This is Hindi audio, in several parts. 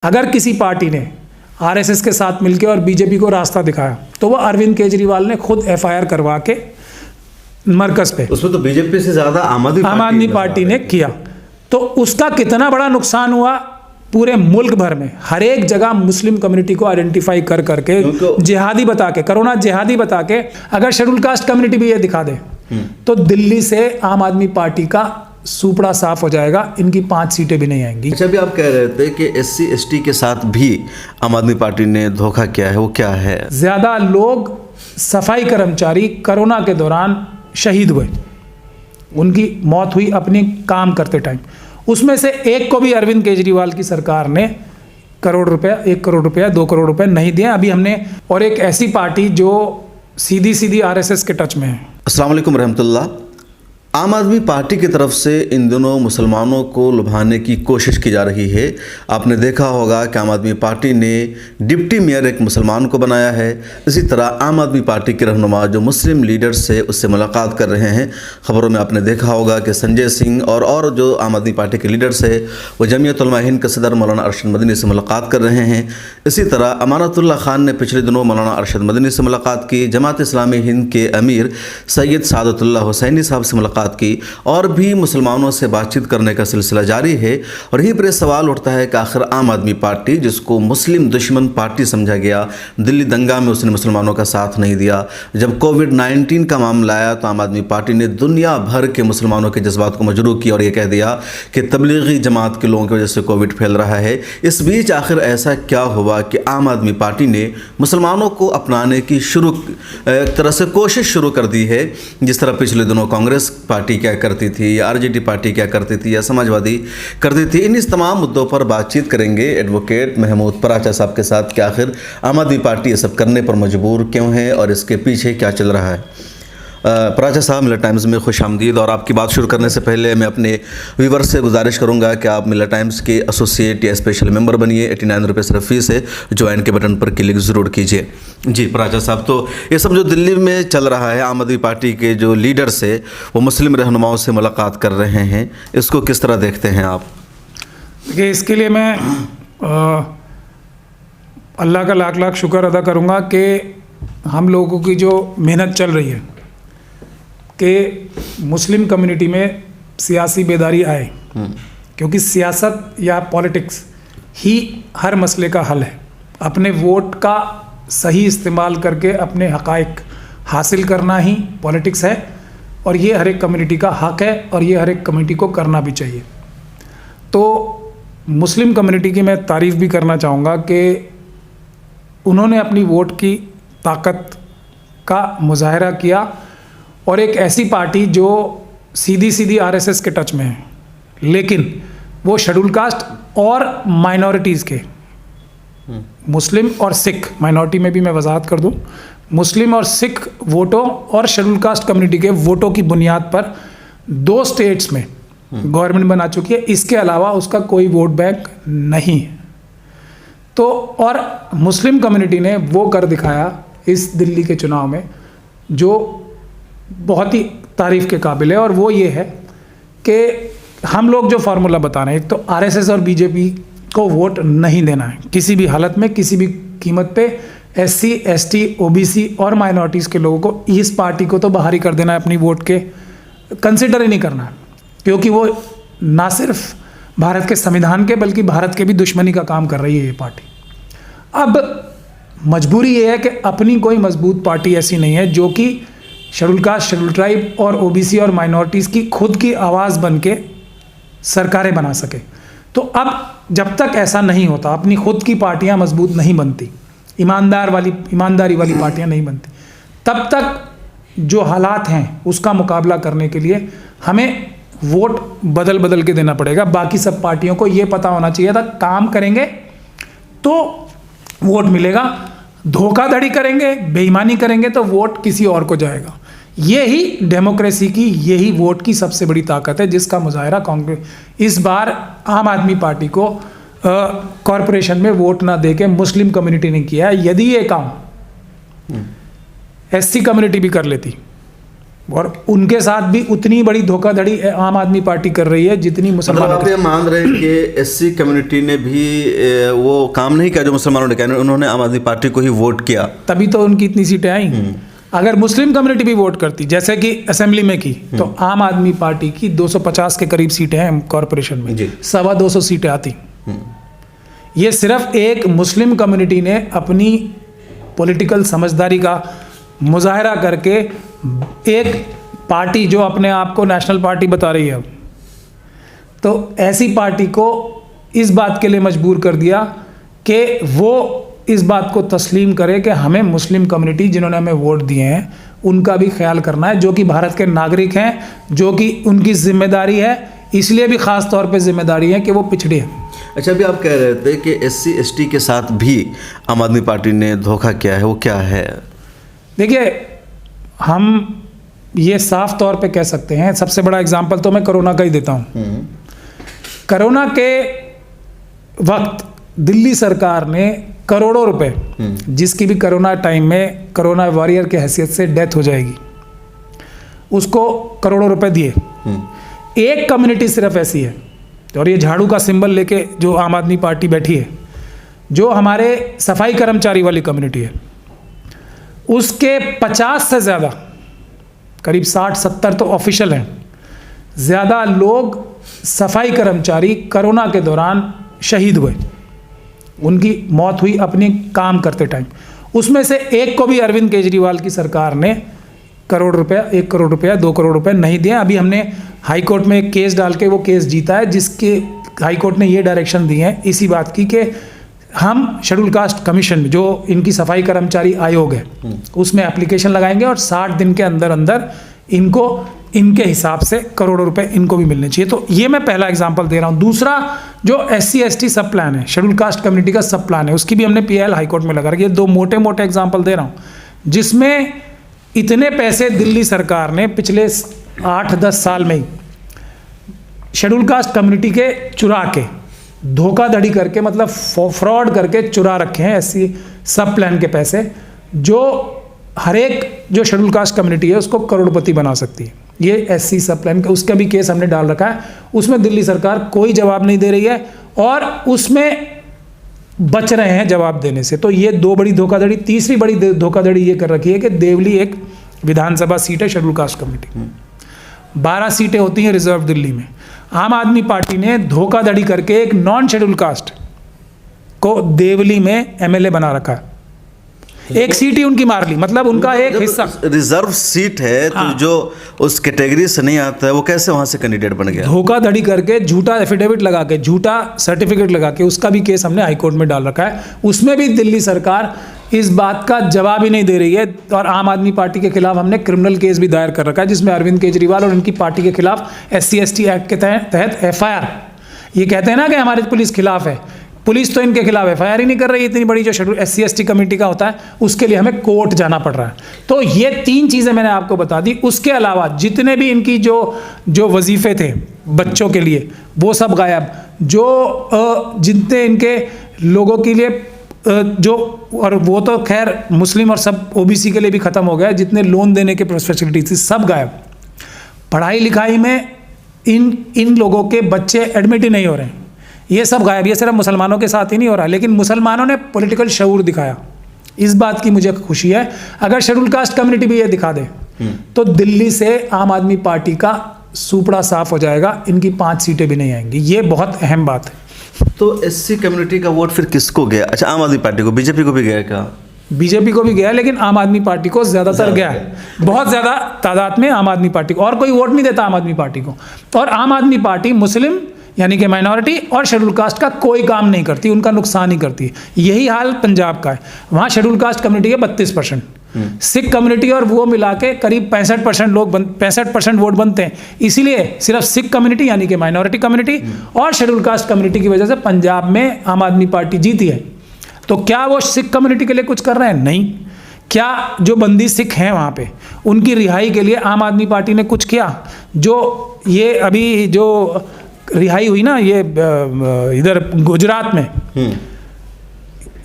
अगर किसी पार्टी ने आरएसएस के साथ मिलकर और बीजेपी को रास्ता दिखाया तो वो अरविंद केजरीवाल ने खुद एफआईआर करवा के मरकज पे, उसमें तो बीजेपी से ज्यादा आम आदमी पार्टी ने किया। तो उसका कितना बड़ा नुकसान हुआ पूरे मुल्क भर में, हर एक जगह मुस्लिम कम्युनिटी को आइडेंटिफाई कर करके जिहादी बता के, कोरोना जिहादी बता के, अगर शेड्यूल कास्ट कम्युनिटी भी ये दिखा दे तो दिल्ली से आम आदमी पार्टी का सुपड़ा साफ हो जाएगा, इनकी 5 सीटें भी नहीं आएंगी। अच्छा, अभी आप कह रहे थे कि SC ST के साथ भी आम आदमी पार्टी ने धोखा किया है, वो क्या है? ज्यादा लोग सफाई कर्मचारी कोरोना के दौरान शहीद हुए, उनकी मौत हुई अपनी काम करते टाइम, उसमें से एक को भी अरविंद केजरीवाल की सरकार ने करोड़ रुपया, 1 करोड़ रुपया, 2 करोड़ रुपए नहीं दिए अभी हमने। और एक ऐसी पार्टी जो सीधी RSS के टच में है। अस्सलाम वालेकुम रहमतुल्लाह। आम आदमी पार्टी की तरफ से इन दिनों मुसलमानों को लुभाने की कोशिश की जा रही है। आपने देखा होगा कि आम आदमी पार्टी ने डिप्टी मेयर एक मुसलमान को बनाया है। इसी तरह आम आदमी पार्टी के रहनुमा जो मुस्लिम लीडर्स से उससे मुलाकात कर रहे हैं। खबरों में आपने देखा होगा कि संजय सिंह और जो आम आदमी पार्टी के लीडर्स है वो जमीयत उलमा हिंद के सदर मौलाना अरशद मदनी से मुलाकात कर रहे हैं। इसी तरह अमानतुल्लाह खान ने पिछले दिनों मौलाना अरशद मदनी से मुलाकात की, जमात इस्लामी हिंद के अमीर सैयद सादतुल्लाह हुसैनी साहब से मुलाकात की, और भी मुसलमानों से बातचीत करने का सिलसिला जारी है। और यहीं पर यह सवाल उठता है कि आखिर आम आदमी पार्टी, जिसको मुस्लिम दुश्मन पार्टी समझा गया, दिल्ली दंगा में उसने मुसलमानों का साथ नहीं दिया। जब कोविड-19 का मामला आया तो आम आदमी पार्टी ने दुनिया भर के मुसलमानों के जज्बात को मजरूह किया और ये कह दिया कि तबलीगी जमात के लोगों की वजह से कोविड फैल रहा है। इस बीच आखिर ऐसा क्या हुआ कि आम आदमी पार्टी ने मुसलमानों को अपनाने की एक तरह से कोशिश शुरू कर दी है, जिस तरह पिछले दिनों कांग्रेस पार्टी क्या करती थी, या RJD पार्टी क्या करती थी, या समाजवादी करती थी। इन इस तमाम मुद्दों पर बातचीत करेंगे एडवोकेट महमूद पराचा साहब के साथ कि आखिर आम आदमी पार्टी ये सब करने पर मजबूर क्यों है और इसके पीछे क्या चल रहा है। पराचा साहब, मिलर टाइम्स में खुश आमदीद। और आपकी बात शुरू करने से पहले मैं अपने व्यूवर्स से गुजारिश करूंगा कि आप मिलर टाइम्स के एसोसिएट या स्पेशल मेंबर बनिए। 89 रुपये सिर्फ फीस है, ज्वाइन के बटन पर क्लिक ज़रूर कीजिए। जी पराचा साहब, तो ये सब जो दिल्ली में चल रहा है, आम आदमी पार्टी के जो लीडर्स है वो मुस्लिम रहनुमाओं से मुलाकात कर रहे हैं, इसको किस तरह देखते हैं आप? देखिए, इसके लिए मैं अल्लाह का लाख लाख शुक्र अदा करूँगा कि हम लोगों की जो मेहनत चल रही है कि मुस्लिम कम्युनिटी में सियासी बेदारी आए, क्योंकि सियासत या पॉलिटिक्स ही हर मसले का हल है। अपने वोट का सही इस्तेमाल करके अपने हक़ाइक़ हासिल करना ही पॉलिटिक्स है, और ये हर एक कम्युनिटी का हक़ है और ये हर एक कम्युनिटी को करना भी चाहिए। तो मुस्लिम कम्युनिटी की मैं तारीफ़ भी करना चाहूँगा कि उन्होंने अपनी वोट की ताकत का मुजाहरा किया, और एक ऐसी पार्टी जो सीधी RSS के टच में है, लेकिन वो शेड्यूल कास्ट और माइनॉरिटीज़ के, मुस्लिम और सिख, माइनॉरिटी में भी मैं वजाहत कर दूं, मुस्लिम और सिख वोटों और शेड्यूल कास्ट कम्युनिटी के वोटों की बुनियाद पर 2 स्टेट्स में गवर्नमेंट बना चुकी है। इसके अलावा उसका कोई वोट बैंक नहीं है। तो और मुस्लिम कम्युनिटी ने वो कर दिखाया इस दिल्ली के चुनाव में जो बहुत ही तारीफ़ के काबिल है, और वो ये है कि हम लोग जो फार्मूला बता रहे हैं, एक तो RSS और बीजेपी को वोट नहीं देना है किसी भी हालत में, किसी भी कीमत पे। SC ST OBC और माइनॉरिटीज़ के लोगों को, इस पार्टी को तो बाहर ही कर देना है, अपनी वोट के कंसिडर ही नहीं करना है, क्योंकि वो ना सिर्फ भारत के संविधान के बल्कि भारत के भी दुश्मनी का काम कर रही है ये पार्टी। अब मजबूरी ये है कि अपनी कोई मजबूत पार्टी ऐसी नहीं है जो कि शेड्यूल कास्ट, शेड्यूल ट्राइब और OBC और माइनॉरिटीज़ की खुद की आवाज़ बन के सरकारें बना सके। तो अब जब तक ऐसा नहीं होता, अपनी खुद की पार्टियां मजबूत नहीं बनती, ईमानदारी वाली पार्टियां नहीं बनती, तब तक जो हालात हैं उसका मुकाबला करने के लिए हमें वोट बदल के देना पड़ेगा। बाकी सब पार्टियों को ये पता होना चाहिए था, काम करेंगे तो वोट मिलेगा, धोखाधड़ी करेंगे, बेईमानी करेंगे तो वोट किसी और को जाएगा। यही डेमोक्रेसी की, यही वोट की सबसे बड़ी ताकत है, जिसका मुजाहरा कांग्रेस इस बार आम आदमी पार्टी को कॉरपोरेशन में वोट ना देके मुस्लिम कम्युनिटी ने किया है। यदि ये काम SC कम्युनिटी भी कर लेती, और उनके साथ भी उतनी बड़ी धोखाधड़ी आम आदमी पार्टी कर रही है जितनी मतलब मुसलमानों आप ये मान रहे हैं कि एससी कम्युनिटी ने भी वो काम नहीं किया जो मुसलमानों ने किया, उन्होंने आम आदमी पार्टी को ही वोट किया, तभी तो उनकी इतनी सीटें आई। अगर मुस्लिम कम्युनिटी भी वोट करती जैसे कि असेंबली में की, तो आम आदमी पार्टी की 250 के करीब सीटें हैं कॉरपोरेशन में, जी। 250 सीटें आती। ये सिर्फ एक मुस्लिम कम्युनिटी ने अपनी पॉलिटिकल समझदारी का मुजाहरा करके एक पार्टी जो अपने आप को नेशनल पार्टी बता रही है अब, तो ऐसी पार्टी को इस बात के लिए मजबूर कर दिया कि वो इस बात को तस्लीम करे कि हमें मुस्लिम कम्युनिटी जिन्होंने हमें वोट दिए हैं उनका भी ख्याल करना है, जो कि भारत के नागरिक हैं, जो कि उनकी जिम्मेदारी है, इसलिए भी ख़ास तौर पे जिम्मेदारी है कि वो पिछड़े हैं। अच्छा, अभी आप कह रहे थे कि एससी एसटी के साथ भी आम आदमी पार्टी ने धोखा किया है, वो क्या है? देखिए, हम ये साफ तौर पे कह सकते हैं, सबसे बड़ा एग्जाम्पल तो मैं कोरोना का ही देता हूँ। कोरोना के वक्त दिल्ली सरकार ने करोड़ों रुपए, जिसकी भी कोरोना टाइम में कोरोना वॉरियर की हैसियत से डेथ हो जाएगी, उसको करोड़ों रुपए दिए। एक कम्युनिटी सिर्फ ऐसी है, और ये झाड़ू का सिंबल लेके जो आम आदमी पार्टी बैठी है, जो हमारे सफाई कर्मचारी वाली कम्युनिटी है, उसके 50 से ज़्यादा, करीब 60-70 तो ऑफिशियल हैं, ज़्यादा लोग सफाई कर्मचारी कोरोना के दौरान शहीद हुए, उनकी मौत हुई अपने काम करते टाइम। उसमें से एक को भी अरविंद केजरीवाल की सरकार ने करोड़ रुपया, 1 करोड़ रुपया, 2 करोड़ रुपए नहीं दिए। अभी हमने हाई कोर्ट में एक केस डाल के वो केस जीता है, जिसके हाई कोर्ट ने ये डायरेक्शन दी है इसी बात की कि हम शेड्यूल कास्ट कमीशन में जो इनकी सफाई कर्मचारी आयोग है उसमें एप्लीकेशन लगाएंगे और 60 दिन के अंदर अंदर इनको इनके हिसाब से करोड़ों रुपए इनको भी मिलने चाहिए। तो ये मैं पहला एग्जांपल दे रहा हूँ। दूसरा, जो SC ST सब प्लान है, शेड्यूल कास्ट कम्युनिटी का सब प्लान है, उसकी भी हमने PIL हाई कोर्ट में लगा रखी है। 2 मोटे मोटे एग्जाम्पल दे रहा हूँ, जिसमें इतने पैसे दिल्ली सरकार ने पिछले 8-10 साल में ही शेड्यूल कास्ट कम्युनिटी के चुरा के, धोखाधड़ी करके, मतलब फ्रॉड करके चुरा रखे हैं SC सब प्लान के पैसे, जो हर एक जो शेड्यूल कास्ट कम्युनिटी है उसको करोड़पति बना सकती है। ये SC सब प्लान का, उसका भी केस हमने डाल रखा है। उसमें दिल्ली सरकार कोई जवाब नहीं दे रही है और उसमें बच रहे हैं जवाब देने से। तो ये 2 बड़ी धोखाधड़ी। तीसरी बड़ी धोखाधड़ी ये कर रखी है कि देवली एक विधानसभा सीट है शेड्यूल कास्ट कम्युनिटी, 12 सीटें होती हैं रिजर्व दिल्ली में। आम आदमी पार्टी ने धोखाधड़ी करके एक नॉन शेड्यूल कास्ट को देवली में MLA बना रखा है, 1 सीट ही उनकी मार ली, मतलब उनका एक हिस्सा। रिजर्व सीट है तो जो उस कैटेगरी से नहीं आता है वो कैसे वहां से कैंडिडेट बन गया? धोखाधड़ी करके, झूठा एफिडेविट लगा के, झूठा सर्टिफिकेट लगा के, उसका भी केस हमने हाईकोर्ट में डाल रखा है। उसमें भी दिल्ली सरकार इस बात का जवाब ही नहीं दे रही है और आम आदमी पार्टी के खिलाफ हमने क्रिमिनल केस भी दायर कर रखा है, जिसमें अरविंद केजरीवाल और उनकी पार्टी के खिलाफ SC ST एक्ट के तहत FIR। ये कहते हैं ना कि हमारी पुलिस खिलाफ है, पुलिस तो इनके खिलाफ FIR ही नहीं कर रही। इतनी बड़ी जो शेड्यूल SC ST कमेटी का होता है उसके लिए हमें कोर्ट जाना पड़ रहा है। तो ये 3 चीज़ें मैंने आपको बता दी। उसके अलावा जितने भी इनकी जो वजीफे थे बच्चों के लिए, वो सब गायब। जो जितने इनके लोगों के लिए जो, और वो तो खैर मुस्लिम और सब OBC के लिए भी ख़त्म हो गया, जितने लोन देने के फैसिलिटी थी सब गायब। पढ़ाई लिखाई में इन लोगों के बच्चे एडमिट ही नहीं हो रहे हैं, ये सब गायब। ये सिर्फ मुसलमानों के साथ ही नहीं हो रहा, लेकिन मुसलमानों ने पॉलिटिकल शऊर दिखाया, इस बात की मुझे खुशी है। अगर शेड्यूल कास्ट कम्युनिटी भी ये दिखा दे तो दिल्ली से आम आदमी पार्टी का सूपड़ा साफ हो जाएगा, इनकी 5 सीटें भी नहीं आएंगी। ये बहुत अहम बात है। तो SC कम्युनिटी का वोट फिर किसको गया? अच्छा, आम आदमी पार्टी को, बीजेपी को भी गया क्या? बीजेपी को भी गया, लेकिन आम आदमी पार्टी को ज़्यादातर गया है, बहुत ज़्यादा तादाद में आम आदमी पार्टी को। और कोई वोट नहीं देता आम आदमी पार्टी को। और आम आदमी पार्टी मुस्लिम यानी कि माइनॉरिटी और शेड्यूल कास्ट का कोई काम नहीं करती, उनका नुकसान ही करती है। यही हाल पंजाब का है, वहाँ शेड्यूल कास्ट कम्युनिटी है 32%, सिख कम्युनिटी और वो मिला के करीब 65% वोट बनते हैं। इसीलिए सिर्फ सिख कम्युनिटी यानी कि माइनॉरिटी कम्युनिटी और शेड्यूल कास्ट कम्युनिटी की वजह से पंजाब में आम आदमी पार्टी जीती है। तो क्या वो सिख कम्युनिटी के लिए कुछ कर रहे हैं? नहीं। क्या जो बंदी सिख हैं वहाँ पे उनकी रिहाई के लिए आम आदमी पार्टी ने कुछ किया? जो ये अभी जो रिहाई हुई ना, ये इधर गुजरात में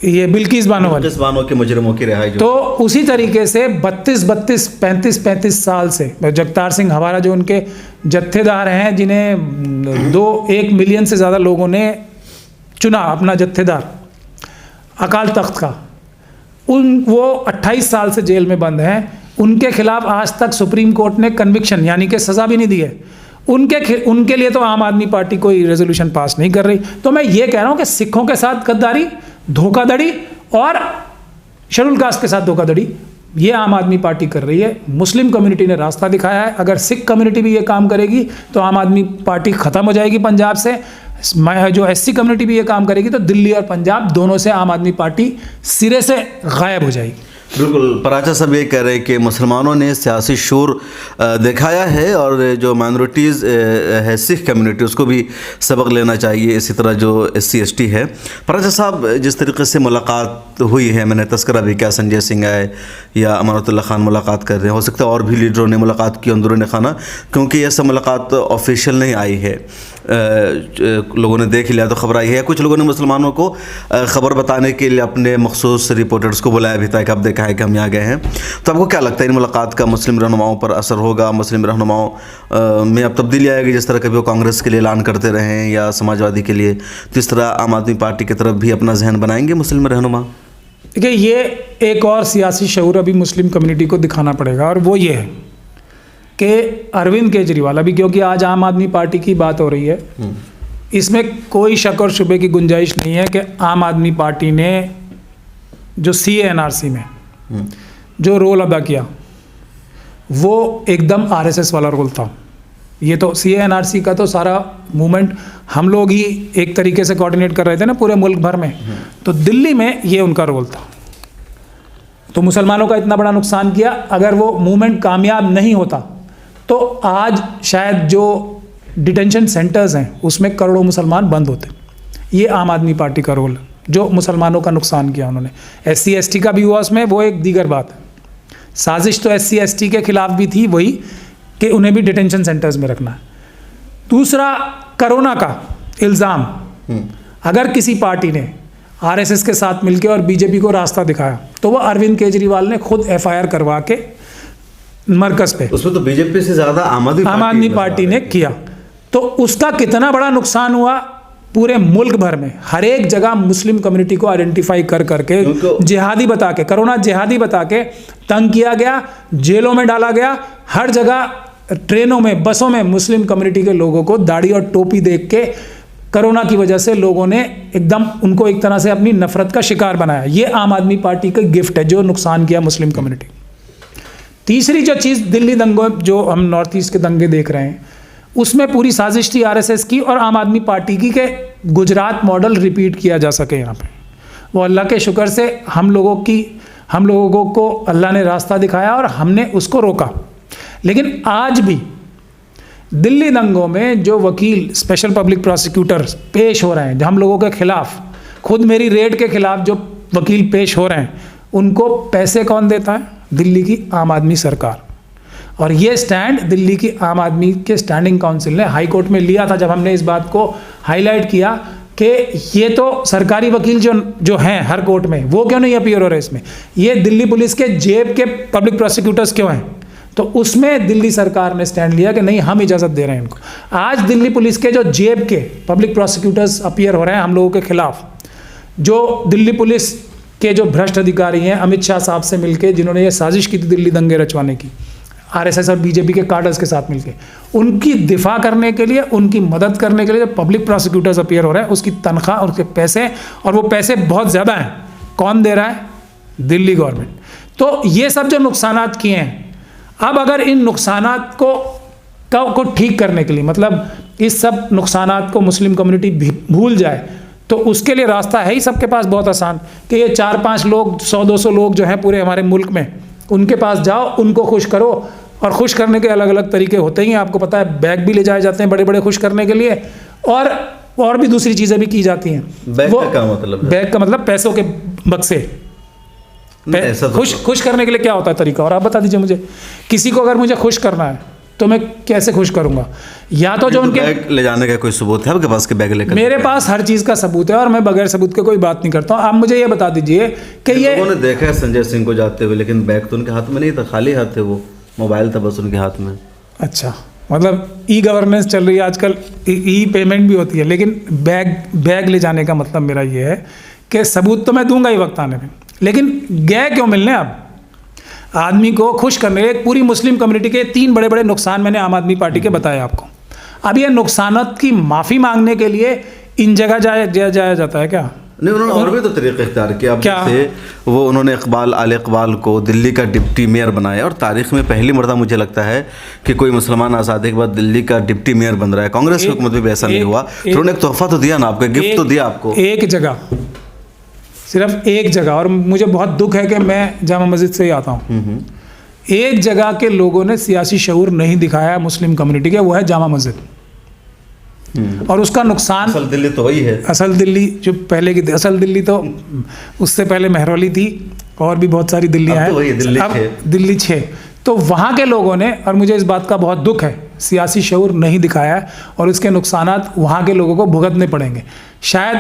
ये बिल्किस बानो वाली, बिल्किस बानो के मुजरिमों की रिहाई जो, तो उसी तरीके से 35 साल से जगतार सिंह हवारा जो उनके जत्थेदार हैं, जिन्हें 1 मिलियन से ज़्यादा लोगों ने चुना अपना जत्थेदार अकाल तख्त का, वो 28 साल से जेल में बंद हैं। उनके खिलाफ आज तक सुप्रीम कोर्ट ने कन्विक्शन यानी कि सज़ा भी नहीं दी है। उनके लिए तो आम आदमी पार्टी कोई रेजोल्यूशन पास नहीं कर रही। तो मैं ये कह रहा हूँ कि सिखों के साथ गद्दारी, धोखाधड़ी और शेड्यूल कास्ट के साथ धोखाधड़ी ये आम आदमी पार्टी कर रही है। मुस्लिम कम्युनिटी ने रास्ता दिखाया है, अगर सिख कम्युनिटी भी ये काम करेगी तो आम आदमी पार्टी ख़त्म हो जाएगी पंजाब से। जो एससी कम्युनिटी भी ये काम करेगी तो दिल्ली और पंजाब दोनों से आम आदमी पार्टी सिरे से गायब हो जाएगी। बिल्कुल। पराचा साहब ये कह रहे हैं कि मुसलमानों ने सियासी शोर दिखाया है और जो माइनॉरिटीज़ है सिख कम्युनिटी उसको भी सबक लेना चाहिए, इसी तरह जो SC ST है। पराचा साहब, जिस तरीके से मुलाकात हुई है, मैंने तस्करा भी किया, संजय सिंह आए या अमानतुल्लाह खान मुलाकात कर रहे हैं, हो सकता है और भी लीडरों ने मुलाकात की अंदरूनी खाना, क्योंकि यह सब मुलाकात ऑफिशियल नहीं आई है, लोगों ने देख लिया तो खबर आई है। कुछ लोगों ने मुसलमानों को ख़बर बताने के लिए अपने मखसूस रिपोर्टर्स को बुलाया भी था कि अब देखा है कि हम यहाँ गए हैं। तो आपको क्या लगता है इन मुलाकात का मुस्लिम रहनुमाओं पर असर होगा? मुस्लिम रहनुमाओं में अब तब्दीली आएगी, जिस तरह कभी वो कांग्रेस के लिए ऐलान करते रहे हैं या समाजवादी के लिए, तो इस तरह आम आदमी पार्टी की तरफ भी अपना जहन बनाएंगे मुस्लिम रहनुमा? देखिए, ये एक और सियासी शऊर अभी मुस्लिम कम्युनिटी को दिखाना पड़ेगा, और वो ये है कि अरविंद केजरीवाल, अभी क्योंकि आज आम आदमी पार्टी की बात हो रही है, इसमें कोई शक और शुबे की गुंजाइश नहीं है कि आम आदमी पार्टी ने जो CA NRC में जो रोल अदा किया वो एकदम RSS वाला रोल था। ये तो CA NRC का तो सारा मूवमेंट हम लोग ही एक तरीके से कोऑर्डिनेट कर रहे थे ना पूरे मुल्क भर में, तो दिल्ली में ये उनका रोल था। तो मुसलमानों का इतना बड़ा नुकसान किया। अगर वो मूवमेंट कामयाब नहीं होता तो आज शायद जो डिटेंशन सेंटर्स हैं उसमें करोड़ों मुसलमान बंद होते। ये आम आदमी पार्टी का रोल है, जो मुसलमानों का नुकसान किया उन्होंने। SC ST का भी हुआ उसमें, वो एक दीगर बात है। साजिश तो SC ST के खिलाफ भी थी, वही कि उन्हें भी डिटेंशन सेंटर्स में रखना है। दूसरा, कोरोना का इल्ज़ाम, अगर किसी पार्टी ने RSS के साथ मिलकर और BJP को रास्ता दिखाया तो वह अरविंद केजरीवाल ने खुद FIR करवा के मरकज पे, उसमें तो BJP से ज़्यादा आम आदमी पार्टी ने किया। तो उसका कितना बड़ा नुकसान हुआ पूरे मुल्क भर में, हर एक जगह मुस्लिम कम्युनिटी को आइडेंटिफाई कर करके जिहादी बता के, कोरोना जिहादी बता के तंग किया गया, जेलों में डाला गया। हर जगह ट्रेनों में, बसों में मुस्लिम कम्युनिटी के लोगों को दाढ़ी और टोपी देख के कोरोना की वजह से लोगों ने एकदम उनको एक तरह से अपनी नफरत का शिकार बनाया। ये आम आदमी पार्टी का गिफ्ट है जो नुकसान किया मुस्लिम कम्युनिटी। तीसरी जो चीज़, दिल्ली दंगों, जो हम नॉर्थ ईस्ट के दंगे देख रहे हैं, उसमें पूरी साजिश थी RSS की और आम आदमी पार्टी की के गुजरात मॉडल रिपीट किया जा सके यहाँ पे। वो अल्लाह के शुक्र से हम लोगों को अल्लाह ने रास्ता दिखाया और हमने उसको रोका। लेकिन आज भी दिल्ली दंगों में जो वकील, स्पेशल पब्लिक प्रोसिक्यूटर पेश हो रहे हैं हम लोगों के खिलाफ, खुद मेरी रेड के खिलाफ जो वकील पेश हो रहे हैं, उनको पैसे कौन देता है? दिल्ली की आम आदमी सरकार। और ये स्टैंड दिल्ली की आम आदमी के स्टैंडिंग काउंसिल ने हाई कोर्ट में लिया था, जब हमने इस बात को हाईलाइट किया कि ये तो सरकारी वकील जो हैं हर कोर्ट में, वो क्यों नहीं अपीयर हो रहे इसमें, ये दिल्ली पुलिस के जेब के पब्लिक प्रोसिक्यूटर्स क्यों हैं? तो उसमें दिल्ली सरकार ने स्टैंड लिया कि नहीं, हम इजाज़त दे रहे हैं इनको। आज दिल्ली पुलिस के जो जेब के पब्लिक प्रोसिक्यूटर्स अपीयर हो रहे हैं हम लोगों के खिलाफ, जो दिल्ली पुलिस के जो भ्रष्ट अधिकारी हैं अमित शाह साहब से मिलके, जिन्होंने ये साजिश की थी दिल्ली दंगे रचवाने की, RSS और BJP के कार्डर्स के साथ मिलके, उनकी दिफा करने के लिए, उनकी मदद करने के लिए जो पब्लिक प्रोसिक्यूटर्स अपीयर हो रहे हैं, उसकी तनख्वाह और उसके पैसे, और वो पैसे बहुत ज़्यादा हैं, कौन दे रहा है? दिल्ली गवर्नमेंट। तो ये सब जो नुकसानात किए हैं, अब अगर इन नुकसानात को ठीक करने के लिए, मतलब इस सब नुकसानात को मुस्लिम कम्युनिटी भूल जाए, तो उसके लिए रास्ता है ही सबके पास बहुत आसान कि ये 4-5 लोग, 100-200 लोग जो हैं पूरे हमारे मुल्क में, उनके पास जाओ, उनको खुश करो। और खुश करने के अलग अलग तरीके होते ही हैं, आपको पता है, बैग भी ले जाए जाते हैं बड़े बड़े खुश करने के लिए, और भी दूसरी चीज़ें भी की जाती हैं। बैग का मतलब पैसों के बक्से। खुश करने के लिए क्या होता है तरीका, और आप बता दीजिए मुझे। किसी को अगर मुझे खुश करना है तो मैं कैसे खुश करूंगा? या तो जो उनके बैग ले जाने का कोई सबूत है आपके पास कि बैग लेकर? मेरे पास हर चीज़ का सबूत है और मैं बगैर सबूत के कोई बात नहीं करता हूँ। आप मुझे ये बता दीजिए कि ये लोगों ने देखा है संजय सिंह को जाते हुए, लेकिन बैग तो उनके हाथ में नहीं था, खाली हाथ थे वो, मोबाइल था बस उनके हाथ में। अच्छा, मतलब ई गवर्नेंस चल रही है आजकल, ई पेमेंट भी होती है, लेकिन बैग ले जाने का मतलब मेरा ये है कि सबूत तो मैं दूंगा ही वक्त आने में, लेकिन गए क्यों मिलने? अब आदमी को खुश करने, एक पूरी मुस्लिम कम्युनिटी के 3 बड़े बड़े नुकसान मैंने आम आदमी पार्टी के बताए आपको। अब ये नुकसानात की माफ़ी मांगने के लिए इन जगह जाया जाता है क्या? नहीं, उन्होंने और भी तो तरीके इख्तियार किया। अब क्या? जैसे वो उन्होंने आले इकबाल को दिल्ली का डिप्टी मेयर बनाया, और तारीख में पहली मरतबा मुझे लगता है कि कोई मुसलमान आज़ादी के बाद दिल्ली का डिप्टी मेयर बन रहा है। कांग्रेस की हुकूमत में भी ऐसा नहीं हुआ। तो उन्होंने एक तोहफा तो दिया ना आपको, गिफ्ट तो दिया आपको। एक जगह, सिर्फ एक जगह, और मुझे बहुत दुख है कि मैं जामा मस्जिद से ही आता हूँ, एक जगह के लोगों ने सियासी शऊर नहीं दिखाया मुस्लिम कम्युनिटी के, वो है जामा मस्जिद। और उसका नुकसान, असल दिल्ली तो वही है, असल दिल्ली जो पहले की असल दिल्ली तो उससे पहले महरौली थी और भी बहुत सारी दिल्लियाँ हैं, अब दिल्ली 6। तो वहाँ के लोगों ने, और मुझे इस बात का बहुत दुख है, सियासी शऊर नहीं दिखाया है और इसके नुकसानात वहाँ के लोगों को भुगतने पड़ेंगे। शायद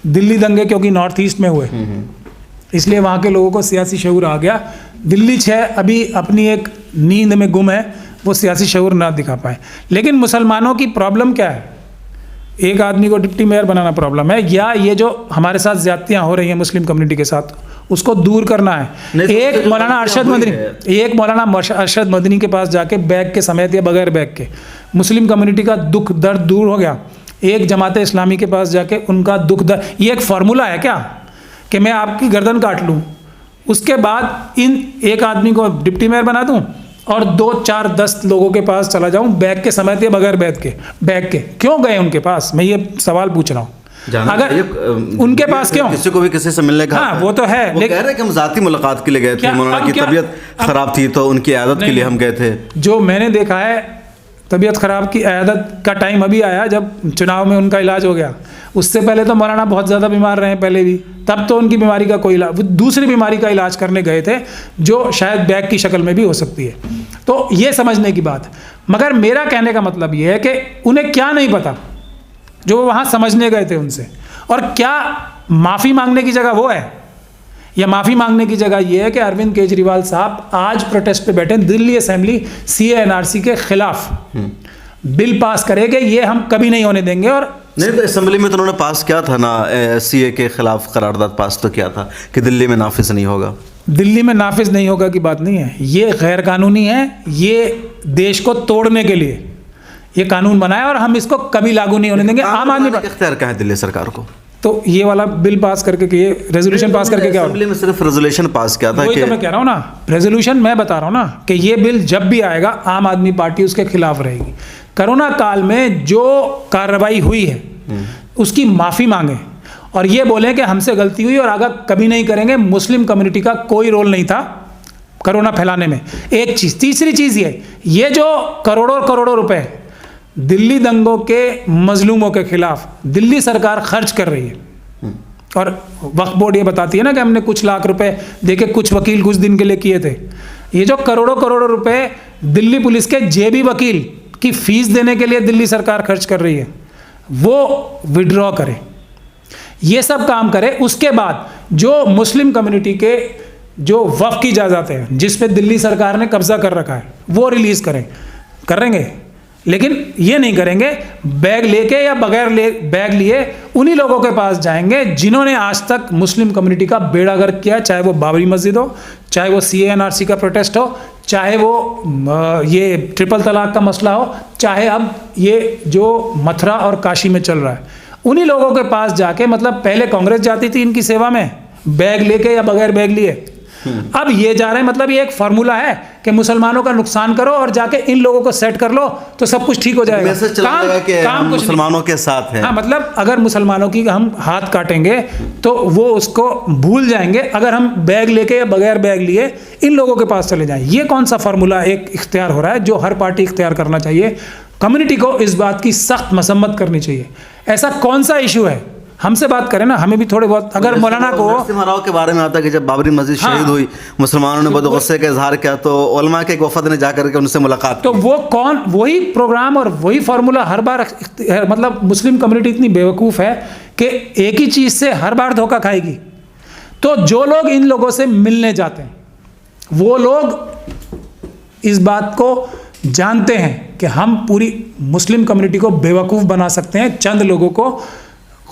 दिल्ली दंगे क्योंकि नॉर्थ ईस्ट में हुए, इसलिए वहाँ के लोगों को सियासी शऊर आ गया। दिल्ली 6 अभी अपनी एक नींद में गुम है, वो सियासी शऊर ना दिखा पाए। लेकिन मुसलमानों की प्रॉब्लम क्या है? एक आदमी को डिप्टी मेयर बनाना प्रॉब्लम है, या ये जो हमारे साथ ज्यादतियाँ हो रही हैं मुस्लिम कम्युनिटी के साथ, उसको दूर करना है। एक मौलाना अरशद मदनी के पास जाके बैग के समेत या बगैर बैग के मुस्लिम कम्युनिटी का दुख दर्द दूर हो गया। एक जमात इस्लामी के पास जाके उनका दुख दर्द, ये एक फार्मूला है क्या कि मैं आपकी गर्दन काट लूँ, उसके बाद एक आदमी को डिप्टी मेयर बना दूं और 2, 4, 10 लोगों के पास चला जाऊं बैग के समेत या बगैर बैग के? क्यों गए उनके पास? मैं ये सवाल पूछ रहा हूँ। अगर उनके पास क्यों? किसी को भी किसी से मिलने का, हाँ वो तो है, वो कह रहे हैं कि हम ज़ाती मुलाकात के लिए गए थे, मौलाना की तबीयत खराब थी तो उनकी इयादत के लिए हम गए थे। जो मैंने देखा है, तबीयत ख़राब की इयादत का टाइम अभी आया जब चुनाव में उनका इलाज हो गया। उससे पहले तो मौलाना बहुत ज़्यादा बीमार रहे पहले भी, तब तो उनकी बीमारी का कोई इलाज, दूसरी बीमारी का इलाज करने गए थे जो शायद बैग की शक्ल में भी हो सकती है। तो ये समझने की बात। मगर मेरा कहने का मतलब ये है कि उन्हें क्या नहीं पता जो वहाँ समझने गए थे उनसे, और क्या माफ़ी मांगने की जगह वो है, या माफ़ी मांगने की जगह ये है कि अरविंद केजरीवाल साहब आज प्रोटेस्ट पे बैठे, दिल्ली असेंबली CA NRC के खिलाफ बिल पास करेंगे, ये हम कभी नहीं होने देंगे। और नहीं तो असेंबली में तो उन्होंने पास किया था ना, CA के खिलाफ करारदाद पास तो किया था कि दिल्ली में नाफिज नहीं होगा। दिल्ली में नाफिज नहीं होगा की बात नहीं है, ये गैर कानूनी है, ये देश को तोड़ने के लिए ये कानून बनाया और हम इसको कभी लागू नहीं होने देंगे। आम आदमी इख्तियार कहाँ है दिल्ली सरकार को? तो ये वाला बिल पास करके, ये रेजोल्यूशन पास करके क्या, असेंबली में सिर्फ रेजोल्यूशन पास किया था। वही तो मैं कह रहा हूँ ना, रेजोल्यूशन मैं बता रहा हूँ ना कि ये बिल जब भी आएगा आम आदमी पार्टी उसके खिलाफ रहेगी। कोरोना काल में जो कार्रवाई हुई है उसकी माफ़ी मांगे और ये बोले कि हमसे गलती हुई और आगे कभी नहीं करेंगे। मुस्लिम कम्युनिटी का कोई रोल नहीं था कोरोना फैलाने में, एक चीज़। तीसरी चीज़ ये जो करोड़ों करोड़ों रुपए दिल्ली दंगों के मजलूमों के खिलाफ दिल्ली सरकार खर्च कर रही है, और वक्फ बोर्ड ये बताती है ना कि हमने कुछ लाख रुपए देके कुछ वकील कुछ दिन के लिए किए थे। ये जो करोड़ों करोड़ों रुपए दिल्ली पुलिस के जेबी वकील की फीस देने के लिए दिल्ली सरकार खर्च कर रही है, वो विड्रॉ करे, ये सब काम करे। उसके बाद जो मुस्लिम कम्युनिटी के जो वक्फ की जायदाद है जिस पे दिल्ली सरकार ने कब्जा कर रखा है वो रिलीज़ करेंगे, लेकिन ये नहीं करेंगे बैग लेके या बगैर बैग लिए उन्हीं लोगों के पास जाएंगे जिन्होंने आज तक मुस्लिम कम्युनिटी का बेड़ा गर्क किया, चाहे वो बाबरी मस्जिद हो, चाहे वो CA NRC का प्रोटेस्ट हो, चाहे वो ये ट्रिपल तलाक का मसला हो, चाहे अब ये जो मथुरा और काशी में चल रहा है। उन्हीं लोगों के पास जाके, मतलब पहले कांग्रेस जाती थी इनकी सेवा में बैग लेके या बगैर बैग लिए, अब ये जा रहे हैं। मतलब ये एक फार्मूला है कि मुसलमानों का नुकसान करो और जाके इन लोगों को सेट कर लो तो सब कुछ ठीक हो जाएगा। काम मुसलमानों के साथ है। हाँ, मतलब अगर मुसलमानों की हम हाथ काटेंगे तो वो उसको भूल जाएंगे अगर हम बैग लेके या बगैर बैग लिए इन लोगों के पास चले जाएं। ये कौन सा फार्मूला एक इख्तियार हो रहा है जो हर पार्टी इख्तियार करना चाहिए। कम्युनिटी को इस बात की सख्त मसम्मत करनी चाहिए। ऐसा कौन सा इशू है हमसे बात करें ना, हमें भी थोड़े बहुत, अगर मौलाना को नरसिम्हा राव के बारे में आता है कि जब बाबरी मस्जिद शहीद हुई, मुसलमानों ने बहुत गुस्से का इजहार किया, तो उलमा के एक वफद ने जाकर के उनसे मुलाकात तो वो कौन, वही प्रोग्राम और वही फार्मूला हर बार, मतलब मुस्लिम कम्युनिटी इतनी बेवकूफ़ है कि एक ही चीज़ से हर बार धोखा खाएगी। तो जो लोग इन लोगों से मिलने जाते हैं वो लोग इस बात को जानते हैं कि हम पूरी मुस्लिम कम्युनिटी को बेवकूफ़ बना सकते हैं चंद लोगों को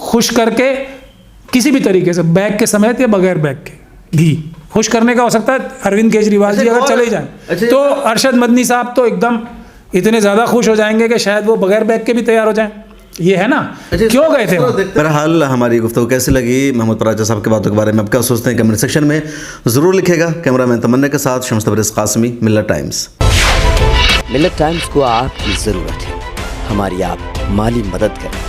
खुश करके, किसी भी तरीके से, बैग के समेत या बगैर बैग के भी खुश करने का हो सकता है। अरविंद केजरीवाल जी अगर चले जाएं तो अरशद मदनी साहब तो एकदम इतने ज़्यादा खुश हो जाएंगे कि शायद वो बगैर बैग के भी तैयार हो जाएं। ये है ना, क्यों गए थे। बहरहाल हमारी गुफ्तगू कैसी लगी, महमूद पराचा साहब की बातों के बारे में आप क्या सोचते हैं, कमेंट सेक्शन में ज़रूर लिखेगा। कैमरामैन तमन्ना के साथ शम्स तबरेज़ कासमी, मिल्लत टाइम्स। मिल्लत टाइम्स को आपकी ज़रूरत है, हमारी आप माली मदद करें।